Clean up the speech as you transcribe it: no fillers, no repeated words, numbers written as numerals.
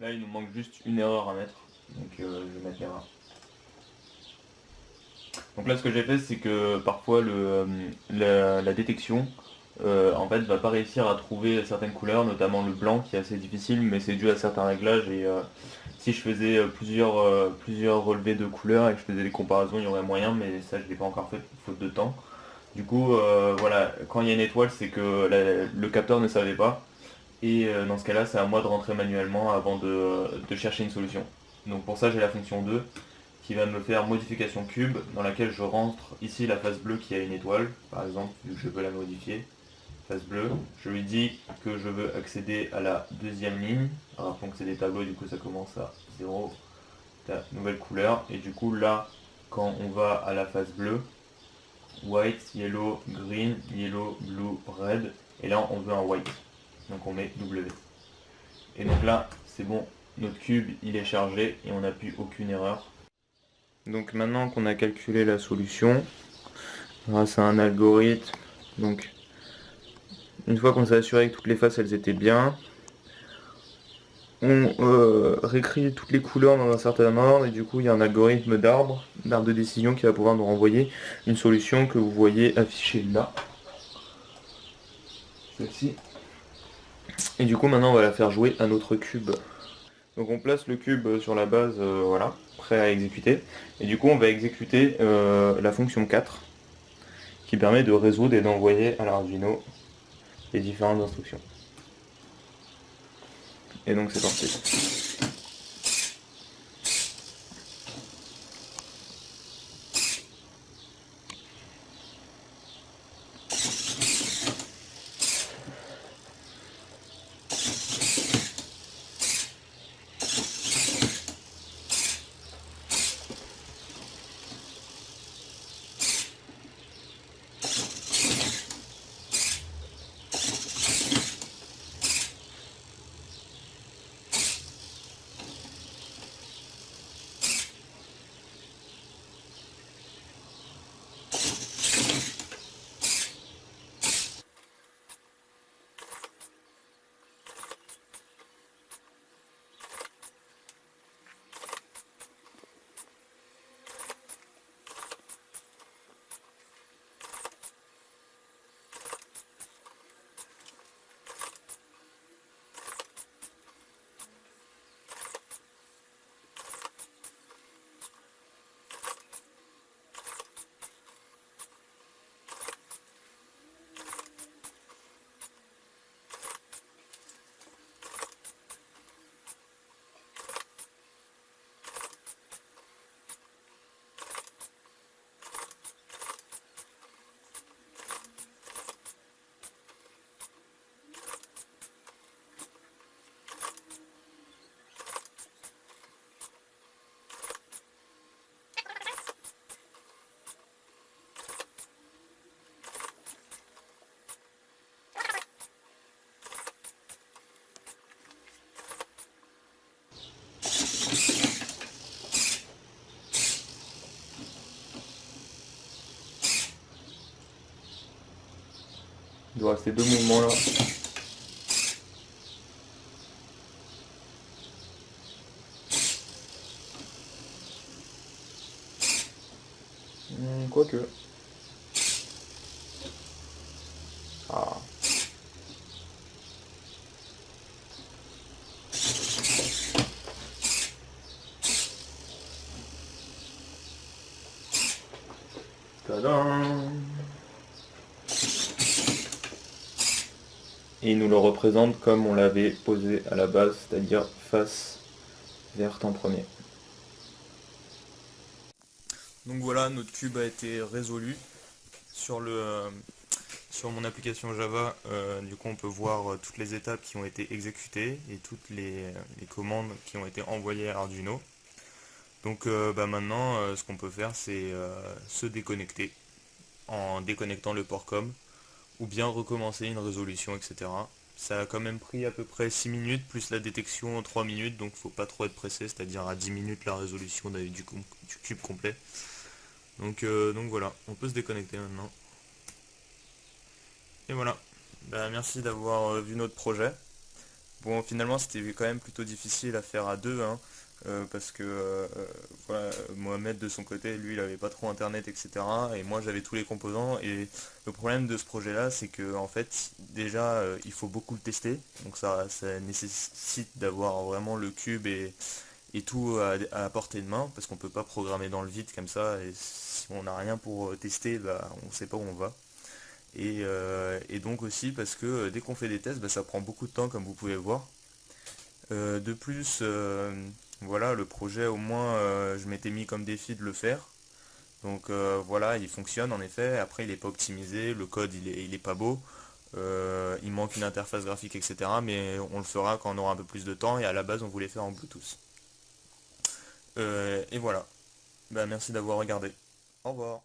Là, il nous manque juste une erreur à mettre. Donc, je vais mettre l'erreur. Donc là, ce que j'ai fait, c'est que parfois la détection, en fait, va pas réussir à trouver certaines couleurs, notamment le blanc, qui est assez difficile, mais c'est dû à certains réglages. Et si je faisais plusieurs relevés de couleurs et que je faisais des comparaisons, il y aurait moyen, mais ça, je l'ai pas encore fait, faute de temps. Du coup, voilà, quand il y a une étoile, c'est que le capteur ne savait pas. Et dans ce cas-là, c'est à moi de rentrer manuellement avant de chercher une solution. Donc pour ça, j'ai la fonction 2 qui va me faire modification cube, dans laquelle je rentre ici la face bleue qui a une étoile, par exemple, vu que je veux la modifier. Face bleue, je lui dis que je veux accéder à la deuxième ligne. Rappelons que c'est des tableaux, du coup ça commence à 0, ta nouvelle couleur. Et du coup là, quand on va à la face bleue, white, yellow, green, yellow, blue, red, et là on veut un white. Donc on met W. Et donc là, c'est bon, notre cube il est chargé et on n'a plus aucune erreur. Donc maintenant qu'on a calculé la solution, grâce à un algorithme, donc une fois qu'on s'est assuré que toutes les faces elles étaient bien, on réécrit toutes les couleurs dans un certain ordre et du coup il y a un algorithme d'arbre de décision qui va pouvoir nous renvoyer une solution que vous voyez affichée là, celle-ci. Et du coup maintenant on va la faire jouer à notre cube. Donc on place le cube sur la base, voilà, prêt à exécuter. Et du coup on va exécuter la fonction 4 qui permet de résoudre et d'envoyer à l'Arduino les différentes instructions. Et donc c'est parti. Il doit rester deux mouvements là. Quoique. Ah. Tadam. Et il nous le représente comme on l'avait posé à la base, c'est-à-dire face verte en premier. Donc voilà, notre cube a été résolu sur mon application Java. Du coup, on peut voir toutes les étapes qui ont été exécutées et toutes les commandes qui ont été envoyées à Arduino. Donc maintenant, ce qu'on peut faire, c'est se déconnecter en déconnectant le port com ou bien recommencer une résolution, etc. Ça a quand même pris à peu près 6 minutes, plus la détection en 3 minutes, donc faut pas trop être pressé, c'est-à-dire à 10 minutes la résolution du cube complet. Donc voilà, on peut se déconnecter maintenant. Et voilà. Bah, merci d'avoir vu notre projet. Bon, finalement, c'était quand même plutôt difficile à faire à deux, hein, parce que voilà, Mohamed de son côté, lui, il avait pas trop internet, etc. Et moi, j'avais tous les composants. Et le problème de ce projet-là, c'est que en fait, déjà, il faut beaucoup le tester. Donc ça nécessite d'avoir vraiment le cube et tout à portée de main, parce qu'on peut pas programmer dans le vide comme ça. Et si on n'a rien pour tester, bah, on sait pas où on va. Et donc aussi parce que dès qu'on fait des tests, bah, ça prend beaucoup de temps comme vous pouvez voir. De plus, voilà, le projet au moins je m'étais mis comme défi de le faire. Donc voilà, il fonctionne en effet. Après, il n'est pas optimisé, le code il est pas beau. Il manque une interface graphique, etc. Mais on le fera quand on aura un peu plus de temps. Et à la base, on voulait faire en Bluetooth. Et voilà. Bah, merci d'avoir regardé. Au revoir.